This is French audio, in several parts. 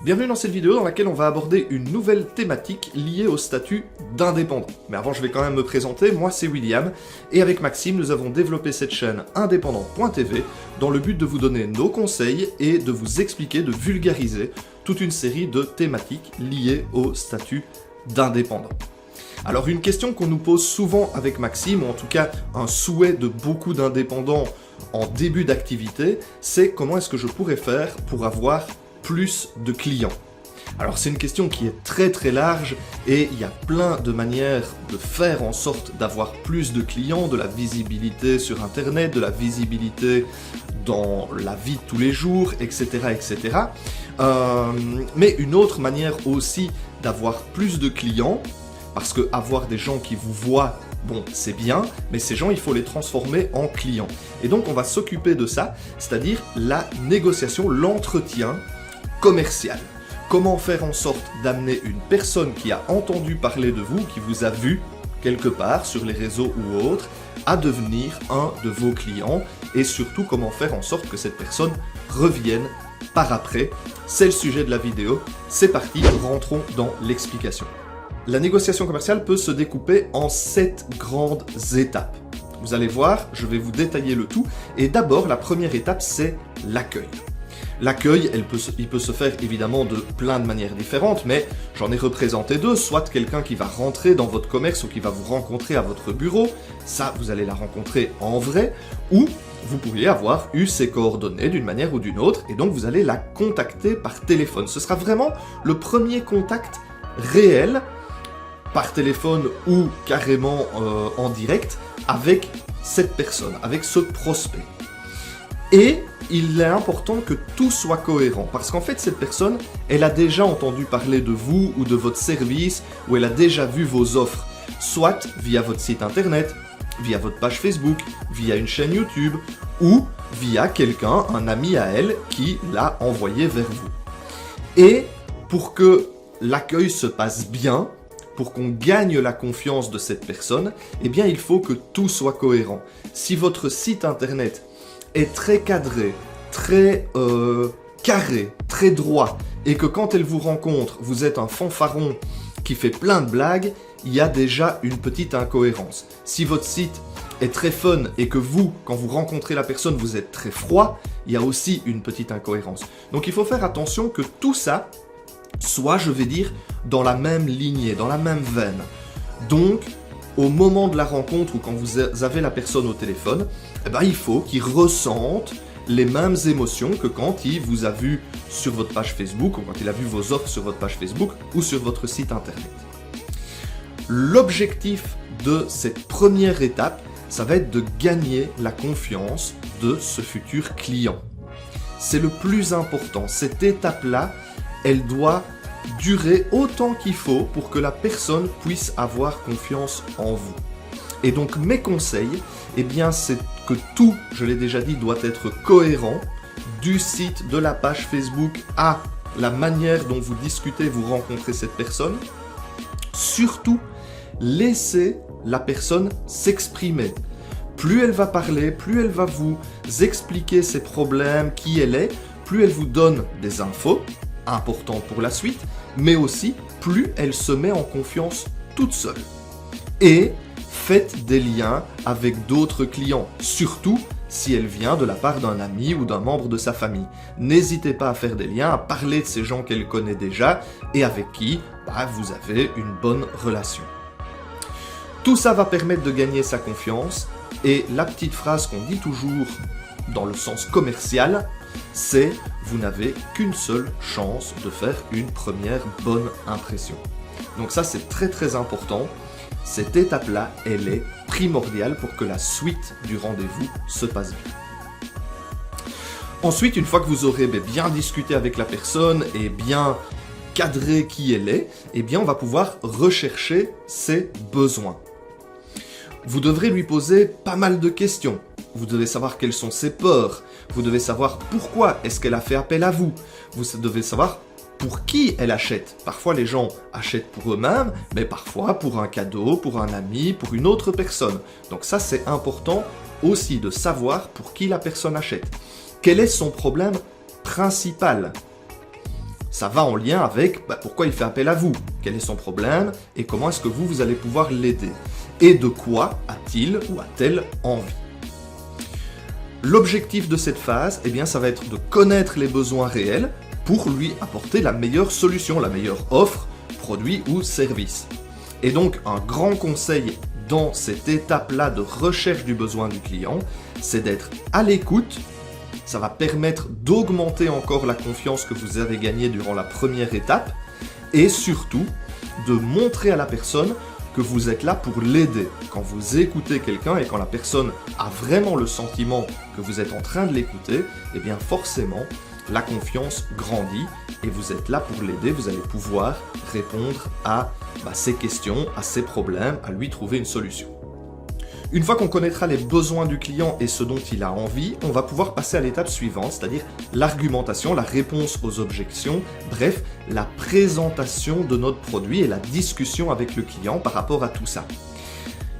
Bienvenue dans cette vidéo dans laquelle on va aborder une nouvelle thématique liée au statut d'indépendant. Mais avant je vais quand même me présenter, moi c'est William, et avec Maxime nous avons développé cette chaîne indépendant.tv dans le but de vous donner nos conseils et de vous expliquer, de vulgariser toute une série de thématiques liées au statut d'indépendant. Alors une question qu'on nous pose souvent avec Maxime, ou en tout cas un souhait de beaucoup d'indépendants en début d'activité, c'est comment est-ce que je pourrais faire pour avoir plus de clients. Alors c'est une question qui est très très large et il y a plein de manières de faire en sorte d'avoir plus de clients, de la visibilité sur internet, de la visibilité dans la vie de tous les jours, etc. etc. Mais une autre manière aussi d'avoir plus de clients, parce que avoir des gens qui vous voient, bon, c'est bien, mais ces gens, il faut les transformer en clients. Et donc on va s'occuper de ça, c'est-à-dire la négociation, l'entretien commercial. Comment faire en sorte d'amener une personne qui a entendu parler de vous, qui vous a vu quelque part sur les réseaux ou autres, à devenir un de vos clients, et surtout comment faire en sorte que cette personne revienne par après. C'est le sujet de la vidéo. C'est parti, rentrons dans l'explication. La négociation commerciale peut se découper en 7 grandes étapes. Vous allez voir, je vais vous détailler le tout, et d'abord la première étape c'est l'accueil. L'accueil, il peut se faire évidemment de plein de manières différentes, mais j'en ai représenté deux, soit quelqu'un qui va rentrer dans votre commerce ou qui va vous rencontrer à votre bureau, ça vous allez la rencontrer en vrai, ou vous pourriez avoir eu ses coordonnées d'une manière ou d'une autre, et donc vous allez la contacter par téléphone. Ce sera vraiment le premier contact réel, par téléphone ou carrément en direct, avec cette personne, avec ce prospect. Et il est important que tout soit cohérent, parce qu'en fait cette personne, elle a déjà entendu parler de vous ou de votre service, ou elle a déjà vu vos offres, soit via votre site internet, via votre page Facebook, via une chaîne YouTube, ou via quelqu'un, un ami à elle, qui l'a envoyé vers vous. Et pour que l'accueil se passe bien, pour qu'on gagne la confiance de cette personne, eh bien il faut que tout soit cohérent. Si votre site internet est très cadré, très carré, très droit, et que quand elle vous rencontre, vous êtes un fanfaron qui fait plein de blagues, il y a déjà une petite incohérence. Si votre site est très fun et que vous, quand vous rencontrez la personne, vous êtes très froid, il y a aussi une petite incohérence. Donc il faut faire attention que tout ça soit, je vais dire, dans la même lignée, dans la même veine. Donc, au moment de la rencontre ou quand vous avez la personne au téléphone, eh ben, il faut qu'il ressente les mêmes émotions que quand il vous a vu sur votre page Facebook ou quand il a vu vos offres sur votre page Facebook ou sur votre site internet. L'objectif de cette première étape, ça va être de gagner la confiance de ce futur client. C'est le plus important. Cette étape-là, elle doit durer autant qu'il faut pour que la personne puisse avoir confiance en vous. Et donc mes conseils, eh bien c'est que tout, je l'ai déjà dit, doit être cohérent, du site, de la page Facebook à la manière dont vous discutez, vous rencontrez cette personne. Surtout, laissez la personne s'exprimer. Plus elle va parler, plus elle va vous expliquer ses problèmes, qui elle est, plus elle vous donne des infos importantes pour la suite, mais aussi plus elle se met en confiance toute seule. Et faites des liens avec d'autres clients, surtout si elle vient de la part d'un ami ou d'un membre de sa famille. N'hésitez pas à faire des liens, à parler de ces gens qu'elle connaît déjà et avec qui vous avez une bonne relation. Tout ça va permettre de gagner sa confiance, et la petite phrase qu'on dit toujours dans le sens commercial, c'est « vous n'avez qu'une seule chance de faire une première bonne impression ». Donc ça c'est très très important. Cette étape-là, elle est primordiale pour que la suite du rendez-vous se passe bien. Ensuite, une fois que vous aurez bien discuté avec la personne et bien cadré qui elle est, eh bien on va pouvoir rechercher ses besoins. Vous devrez lui poser pas mal de questions. Vous devez savoir quelles sont ses peurs. Vous devez savoir pourquoi est-ce qu'elle a fait appel à vous. Vous devez savoir pour qui elle achète. Parfois les gens achètent pour eux-mêmes, mais parfois pour un cadeau, pour un ami, pour une autre personne. Donc ça c'est important aussi de savoir pour qui la personne achète. Quel est son problème principal? ça va en lien avec pourquoi il fait appel à vous, quel est son problème et comment est-ce que vous allez pouvoir l'aider. Et de quoi a-t-il ou a-t-elle envie. L'objectif de cette phase, eh bien, ça va être de connaître les besoins réels pour lui apporter la meilleure solution, la meilleure offre, produit ou service. Et donc, un grand conseil dans cette étape-là de recherche du besoin du client, c'est d'être à l'écoute. Ça va permettre d'augmenter encore la confiance que vous avez gagnée durant la première étape et surtout de montrer à la personne que vous êtes là pour l'aider. Quand vous écoutez quelqu'un et quand la personne a vraiment le sentiment que vous êtes en train de l'écouter, eh bien forcément, la confiance grandit et vous êtes là pour l'aider, vous allez pouvoir répondre à ses questions, à ses problèmes, à lui trouver une solution. Une fois qu'on connaîtra les besoins du client et ce dont il a envie, on va pouvoir passer à l'étape suivante, c'est-à-dire l'argumentation, la réponse aux objections, bref, la présentation de notre produit et la discussion avec le client par rapport à tout ça.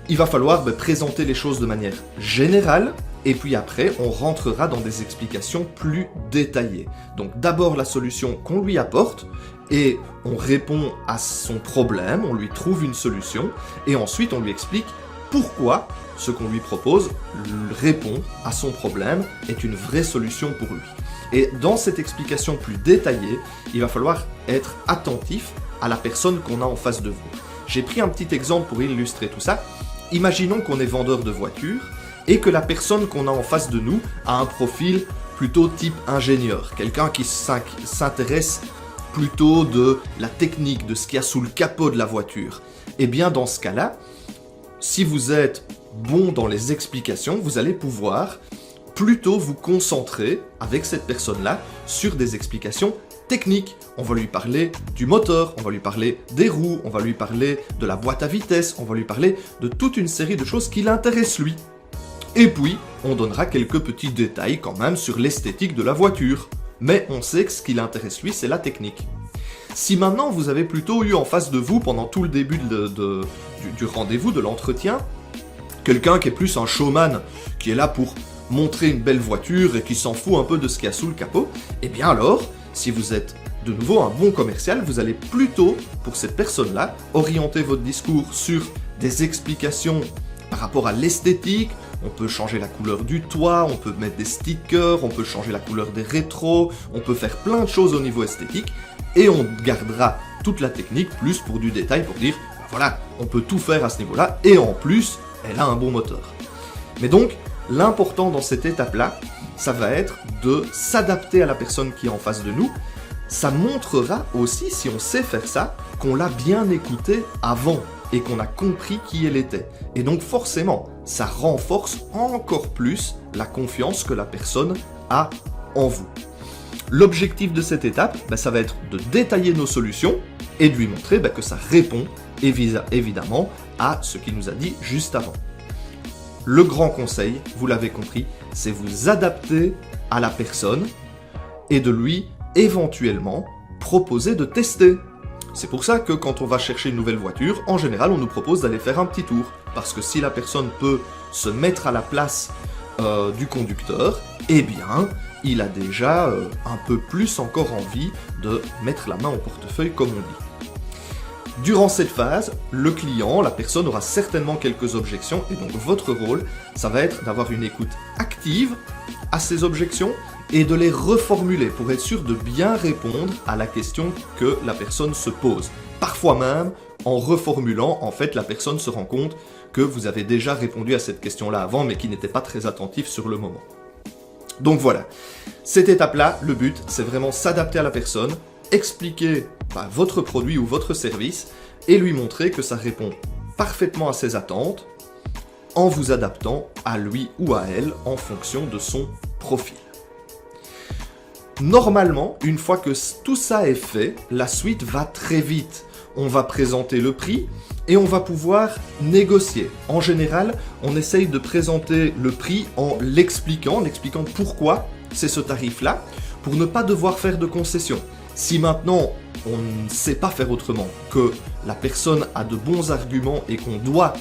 Il va falloir présenter les choses de manière générale, et puis après, on rentrera dans des explications plus détaillées. Donc d'abord la solution qu'on lui apporte, et on répond à son problème, on lui trouve une solution, et ensuite on lui explique pourquoi ce qu'on lui propose répond à son problème, est une vraie solution pour lui. Et dans cette explication plus détaillée, il va falloir être attentif à la personne qu'on a en face de vous. J'ai pris un petit exemple pour illustrer tout ça. Imaginons qu'on est vendeur de voitures et que la personne qu'on a en face de nous a un profil plutôt type ingénieur, quelqu'un qui s'intéresse plutôt de la technique, de ce qu'il y a sous le capot de la voiture. Et bien dans ce cas-là, si vous êtes bon dans les explications, vous allez pouvoir plutôt vous concentrer avec cette personne-là sur des explications techniques. On va lui parler du moteur, on va lui parler des roues, on va lui parler de la boîte à vitesse, on va lui parler de toute une série de choses qui l'intéressent lui. Et puis, on donnera quelques petits détails quand même sur l'esthétique de la voiture. Mais on sait que ce qui l'intéresse lui, c'est la technique. Si maintenant vous avez plutôt eu en face de vous, pendant tout le début du rendez-vous, de l'entretien, quelqu'un qui est plus un showman, qui est là pour montrer une belle voiture et qui s'en fout un peu de ce qu'il y a sous le capot, eh bien alors, si vous êtes de nouveau un bon commercial, vous allez plutôt, pour cette personne-là, orienter votre discours sur des explications par rapport à l'esthétique. On peut changer la couleur du toit, on peut mettre des stickers, on peut changer la couleur des rétros, on peut faire plein de choses au niveau esthétique, et on gardera toute la technique plus pour du détail, pour dire, voilà, on peut tout faire à ce niveau-là, et en plus, elle a un bon moteur. Mais donc, l'important dans cette étape-là, ça va être de s'adapter à la personne qui est en face de nous. Ça montrera aussi, si on sait faire ça, qu'on l'a bien écouté avant et qu'on a compris qui elle était. Et donc forcément, ça renforce encore plus la confiance que la personne a en vous. L'objectif de cette étape, ça va être de détailler nos solutions et de lui montrer que ça répond évidemment à ce qu'il nous a dit juste avant. Le grand conseil, vous l'avez compris, c'est vous adapter à la personne et de lui éventuellement proposer de tester. C'est pour ça que quand on va chercher une nouvelle voiture, en général, on nous propose d'aller faire un petit tour. Parce que si la personne peut se mettre à la place du conducteur, eh bien, il a déjà un peu plus encore envie de mettre la main au portefeuille, comme on dit. Durant cette phase, le client, la personne aura certainement quelques objections, et donc votre rôle, ça va être d'avoir une écoute active à ces objections, et de les reformuler pour être sûr de bien répondre à la question que la personne se pose. Parfois même, en reformulant, en fait, la personne se rend compte que vous avez déjà répondu à cette question-là avant, mais qui n'était pas très attentif sur le moment. Donc voilà, cette étape-là, le but, c'est vraiment s'adapter à la personne, expliquer votre produit ou votre service, et lui montrer que ça répond parfaitement à ses attentes, en vous adaptant à lui ou à elle en fonction de son profil. Normalement, une fois que tout ça est fait, la suite va très vite. On va présenter le prix et on va pouvoir négocier. En général, on essaye de présenter le prix en l'expliquant pourquoi c'est ce tarif-là, pour ne pas devoir faire de concessions. Si maintenant, on ne sait pas faire autrement, que la personne a de bons arguments et qu'on doit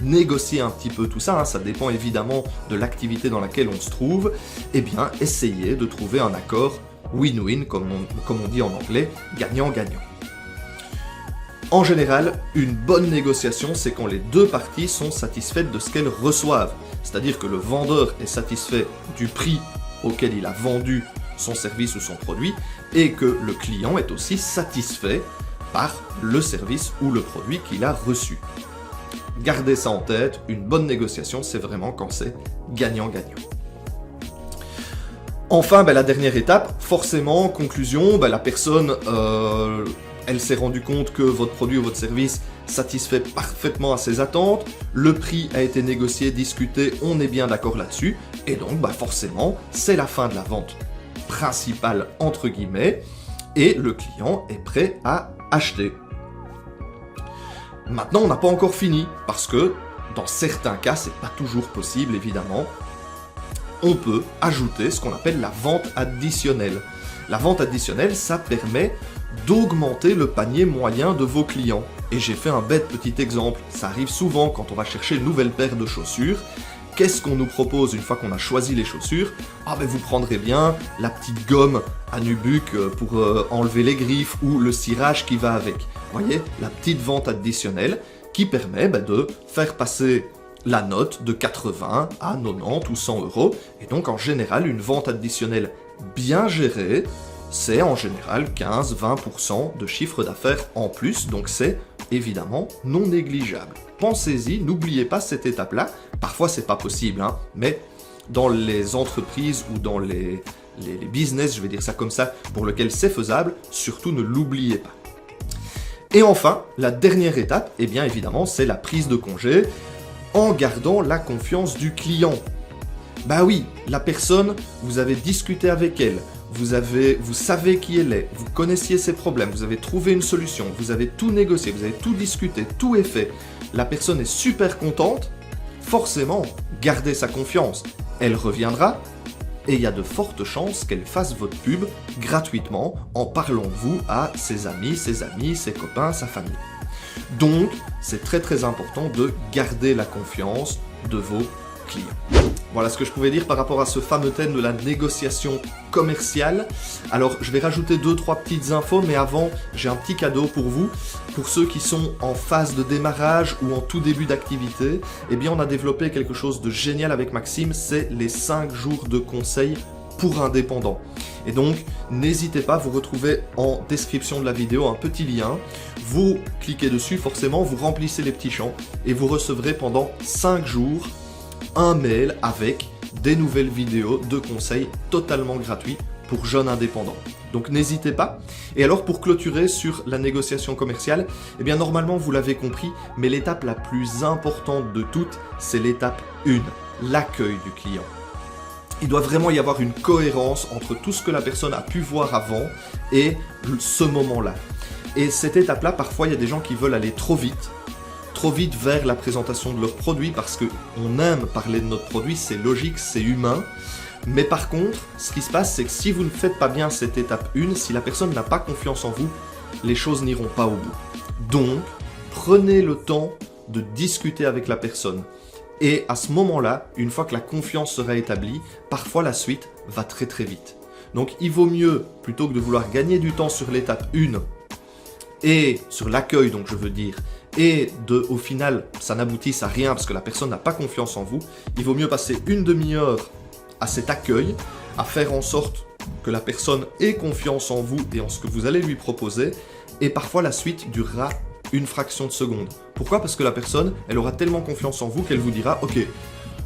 négocier un petit peu tout ça, ça dépend évidemment de l'activité dans laquelle on se trouve, eh bien, essayez de trouver un accord win-win, comme on dit en anglais, gagnant-gagnant. En général, une bonne négociation, c'est quand les deux parties sont satisfaites de ce qu'elles reçoivent. C'est-à-dire que le vendeur est satisfait du prix auquel il a vendu son service ou son produit, et que le client est aussi satisfait par le service ou le produit qu'il a reçu. Gardez ça en tête, une bonne négociation, c'est vraiment quand c'est gagnant-gagnant. Enfin, la dernière étape, forcément, conclusion, la personne, elle s'est rendue compte que votre produit ou votre service satisfait parfaitement à ses attentes, le prix a été négocié, discuté, on est bien d'accord là-dessus, et donc forcément, c'est la fin de la vente principale, entre guillemets, et le client est prêt à acheter. Maintenant, on n'a pas encore fini, parce que dans certains cas, c'est pas toujours possible, évidemment, on peut ajouter ce qu'on appelle la vente additionnelle. La vente additionnelle, ça permet d'augmenter le panier moyen de vos clients. Et j'ai fait un bête petit exemple, ça arrive souvent quand on va chercher une nouvelle paire de chaussures. Qu'est-ce qu'on nous propose une fois qu'on a choisi les chaussures? Vous prendrez bien la petite gomme à nubuck pour enlever les griffes ou le cirage qui va avec. Vous voyez, la petite vente additionnelle qui permet de faire passer la note de 80 à 90 ou 100 euros. Et donc en général, une vente additionnelle bien gérée, c'est en général 15-20% de chiffre d'affaires en plus, donc c'est évidemment non négligeable. Pensez-y, n'oubliez pas cette étape-là. Parfois c'est pas possible, mais dans les entreprises ou dans les business, je vais dire ça comme ça, pour lesquels c'est faisable, surtout ne l'oubliez pas. Et enfin, la dernière étape, bien évidemment, c'est la prise de congé en gardant la confiance du client. Oui, la personne, vous avez discuté avec elle, vous savez qui elle est, vous connaissiez ses problèmes, vous avez trouvé une solution, vous avez tout négocié, vous avez tout discuté, tout est fait. La personne est super contente, forcément, gardez sa confiance. Elle reviendra et il y a de fortes chances qu'elle fasse votre pub gratuitement en parlant de vous à ses amis, ses copains, sa famille. Donc, c'est très très important de garder la confiance de vos clients. Voilà ce que je pouvais dire par rapport à ce fameux thème de la négociation commerciale. Alors, je vais rajouter 2-3 petites infos, mais avant, j'ai un petit cadeau pour vous. Pour ceux qui sont en phase de démarrage ou en tout début d'activité, on a développé quelque chose de génial avec Maxime, c'est les 5 jours de conseils pour indépendants. Et donc, n'hésitez pas, vous retrouvez en description de la vidéo un petit lien. Vous cliquez dessus, forcément, vous remplissez les petits champs et vous recevrez pendant 5 jours un mail avec des nouvelles vidéos de conseils totalement gratuits pour jeunes indépendants. Donc n'hésitez pas. Et alors pour clôturer sur la négociation commerciale, normalement vous l'avez compris, mais l'étape la plus importante de toutes, c'est l'étape 1, l'accueil du client. Il doit vraiment y avoir une cohérence entre tout ce que la personne a pu voir avant et ce moment-là. Et cette étape-là, parfois il y a des gens qui veulent aller trop vite vers la présentation de leur produit parce qu'on aime parler de notre produit, c'est logique, c'est humain. Mais par contre, ce qui se passe, c'est que si vous ne faites pas bien cette étape 1, si la personne n'a pas confiance en vous, les choses n'iront pas au bout. Donc, prenez le temps de discuter avec la personne. Et à ce moment-là, une fois que la confiance sera établie, parfois la suite va très très vite. Donc il vaut mieux, plutôt que de vouloir gagner du temps sur l'étape 1, et sur l'accueil, donc je veux dire, et au final, ça n'aboutisse à rien parce que la personne n'a pas confiance en vous, il vaut mieux passer une demi-heure à cet accueil, à faire en sorte que la personne ait confiance en vous et en ce que vous allez lui proposer, et parfois la suite durera une fraction de seconde. Pourquoi? Parce que la personne, elle aura tellement confiance en vous qu'elle vous dira « Ok,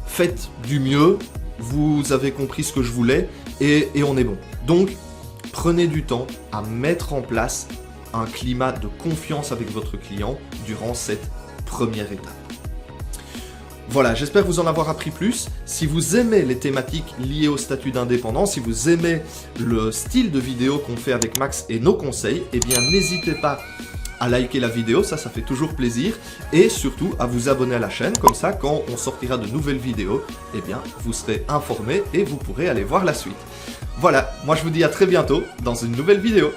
faites du mieux, vous avez compris ce que je voulais, et on est bon. » Donc, prenez du temps à mettre en place un climat de confiance avec votre client durant cette première étape. Voilà, j'espère vous en avoir appris plus. Si vous aimez les thématiques liées au statut d'indépendant, si vous aimez le style de vidéo qu'on fait avec Max et nos conseils, n'hésitez pas à liker la vidéo, ça fait toujours plaisir, et surtout à vous abonner à la chaîne, comme ça quand on sortira de nouvelles vidéos, vous serez informé et vous pourrez aller voir la suite. Voilà, moi je vous dis à très bientôt dans une nouvelle vidéo.